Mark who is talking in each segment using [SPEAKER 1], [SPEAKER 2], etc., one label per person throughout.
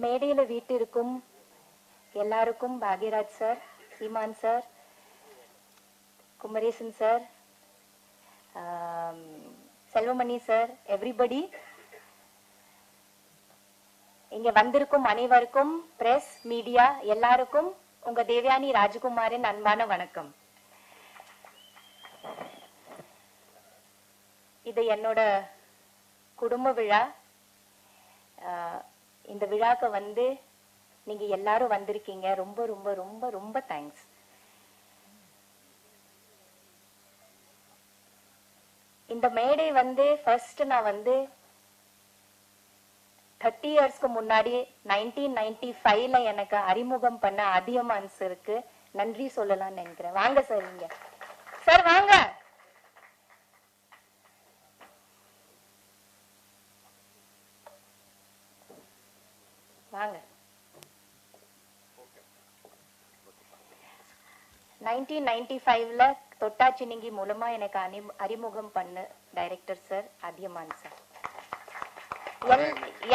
[SPEAKER 1] மேடையில வீட்டிற்கும் எல்லாருக்கும் Bhagyaraj sir, Seeman sir, Kumaresan sir, Selvamani sir, everybody, இங்க வந்திருக்கும் அனைவருக்கும், பிரஸ் மீடியா எல்லாருக்கும் உங்க தேவயானி ராஜகுமாரின் அன்பான வணக்கம். இது என்னோட குடும்ப விழா. இந்த விழாக்கு வந்து நீங்க எல்லாரும் வந்திருக்கீங்க. ரொம்ப ரொம்ப ரொம்ப ரொம்ப தேங்க்ஸ். இந்த மேடை வந்து ஃபர்ஸ்ட் நான் வந்து 30 இயர்ஸ்க்கு முன்னாடி 1995ல எனக்கு அறிமுகம் பண்ண அதியமான் சாருக்கு நன்றி சொல்லலாம்னு நினைக்கிறேன். வாங்க சார், இங்க சார் வாங்க. வாங்க. 1995ல தொட்டாச்சினிங்கி மூலமா எனக்கு அறிமுகம் பண்ண டைரக்டர் சார் அதியமான் சார்.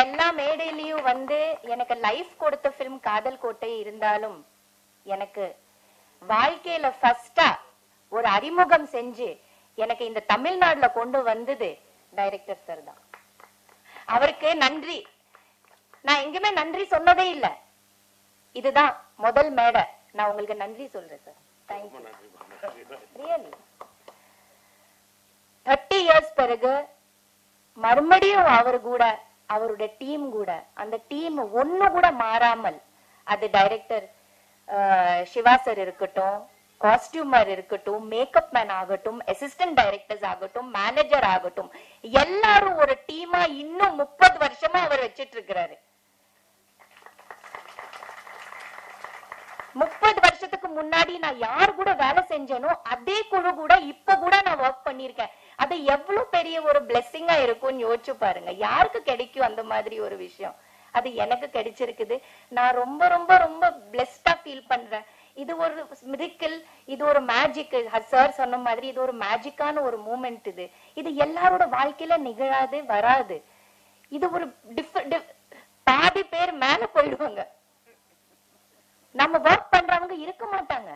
[SPEAKER 1] எல்லா மேடையிலயும் வந்து எனக்கு லைஃப் கொடுத்த பிலிம் காதல் கோட்டை இருந்தாலும் எனக்கு வாழ்க்கையில ஃபர்ஸ்டா ஒரு அறிமுகம் செஞ்சு எனக்கு இந்த தமிழ்நாடுல கொண்டு வந்தது டைரக்டர் சார் தான். அவருக்கு நன்றி. நான் எங்குமே நன்றி சொன்னதே இல்ல. இதுதான் முதல் மேடை. நான் உங்களுக்கு நன்றி சொல்றேன் சார். தேங்க்யூ. ரியலி 30 இயர்ஸ் பிறகு மறுபடியும் அவர் கூட அவருடைய டீம் கூட அந்த டீம் ஒண்ணு கூட மாறாமல், அது டைரக்டர் சிவா சார் இருக்கட்டும், காஸ்டியூமர் இருக்கட்டும், மேக்கப் மேன் ஆகட்டும், அசிஸ்டன்ட் டைரக்டர்ஸ் ஆகட்டும், மேனேஜர் ஆகட்டும், எல்லாரும் ஒரு டீமா இன்னும் 30 வருஷமா அவர் வச்சிட்டு இருக்கிறாரு. 30 வருஷத்துக்கு முன்னாடி நான் யார் கூட வேலை செஞ்சேனோ அதே குழு கூட இப்ப கூட நான் ஒர்க் பண்ணிருக்கேன். அது எவ்வளவு பெரிய ஒரு பிளெஸிங்கா இருக்கும்னு யோசிச்சு பாருங்க. யாருக்கு கிடைக்கும் அந்த மாதிரி ஒரு விஷயம்? அது எனக்கு கிடைச்சிருக்குது. நான் ரொம்ப ரொம்ப ரொம்ப பிளெஸ்டா ஃபீல் பண்றேன். இது ஒரு மிராக்கிள், இது ஒரு மேஜிக். சார் சொன்ன மாதிரி இது ஒரு மேஜிக்கான ஒரு மூமெண்ட். இது எல்லாரோட வாழ்க்கையில நிகழாது, வராது. இது ஒரு பாதி பேர் மேல போயிடுவாங்க, நம்ம ஒர்க் பண்றவங்க இருக்க மாட்டாங்க.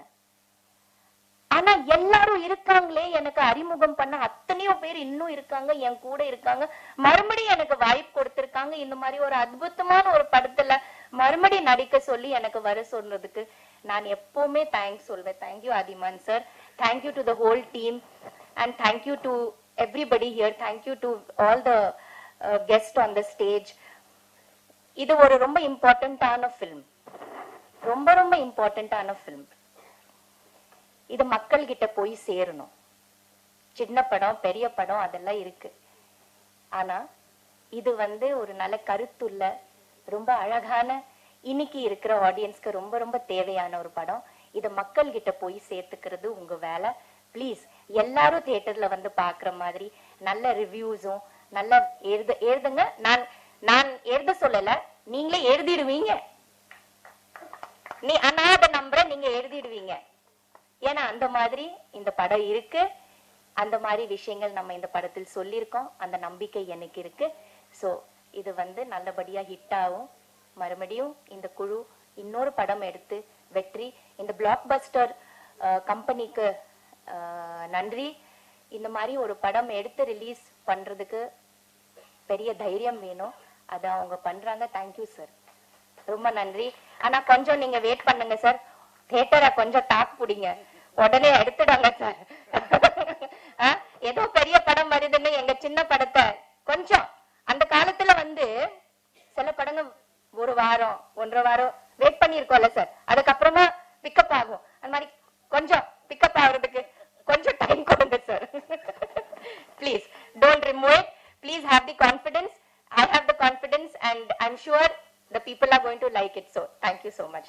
[SPEAKER 1] ஆனா எல்லாரும் இருக்காங்களே, எனக்கு அறிமுகம் பண்ண அத்தனையோ பேர் இன்னும் இருக்காங்க, என் கூட இருக்காங்க. மறுபடியும் எனக்கு வாய்ப்பு கொடுத்திருக்காங்க. இந்த மாதிரி ஒரு அற்புதமான ஒரு படத்துல மறுபடியும் நடிக்க சொல்லி எனக்கு வர சொன்னதுக்கு நான் எப்பவுமே தேங்க்ஸ் சொல்வேன். Thank you Athiyaman sir. Thank you to the whole team and thank you to everybody here. Thank you to all the guest on the stage. இது ஒரு ரொம்ப இம்பார்ட்டன்டான ஃபிலிம், ரொம்ப ரொம்ப இம்பார்ட்டன்டான ஃபிலிம். இது மக்கள் கிட்ட போய் சேரணும். சின்ன படம், பெரிய படம் அதெல்லாம் இருக்கு. ஆனா இது வந்து ஒரு நல்ல கருத்துள்ள, ரொம்ப அழகான, இன்னைக்கு இருக்கிற ஆடியன்ஸ்க்கு ரொம்ப ரொம்ப தேவையான ஒரு படம். இத மக்கள் கிட்ட போய் சேர்த்துக்கிறது உங்க வேலை. பிளீஸ் எல்லாரும் தியேட்டர்ல வந்து பாக்குற மாதிரி நல்ல ரிவ்யூஸும் நல்ல எழுதுங்க. நான் எழுத சொல்லல, நீங்களே எழுதிடுவீங்க. நான் அதை நம்புறேன், நீங்க எழுதிடுவீங்க. ஏன்னா அந்த மாதிரி இந்த படம் இருக்கு. அந்த மாதிரி விஷயங்கள் நம்ம இந்த படத்தில் சொல்லியிருக்கோம். அந்த நம்பிக்கை எனக்கு இருக்கு. சோ இது வந்து நல்லபடியா ஹிட் ஆகும். மறுபடியும் இந்த குழு இன்னொரு படம் எடுத்து வெற்றி. இந்த பிளாக் பஸ்டர் கம்பெனிக்கு நன்றி. இந்த மாதிரி ஒரு படம் எடுத்து ரிலீஸ் பண்றதுக்கு பெரிய தைரியம் வேணும். அதை அவங்க பண்றாங்க. தேங்க்யூ சார், ரொம்ப நன்றி. ஆனா கொஞ்சம் நீங்க வெயிட் பண்ணுங்க சார். தியேட்டரை கொஞ்சம் டாக் பிடிங்க, உடனே எடுத்துடாங்க சார். ஏதோ பெரிய படம் வருதுன்னு எங்க சின்ன படத்தை கொஞ்சம், அந்த காலத்துல வந்து சில படங்கள் 1 வாரம் 1.5 வாரம் வெயிட் பண்ணிருக்கோம்ல சார், அதுக்கப்புறமா பிக்கப் ஆகும். அந்த மாதிரி கொஞ்சம் பிக்கப் ஆகுறதுக்கு கொஞ்சம் டைம் கொடுங்க sir. Please don't remove it. Please have the confidence. I have the confidence and I'm sure the people are going to like it. So thank you so much.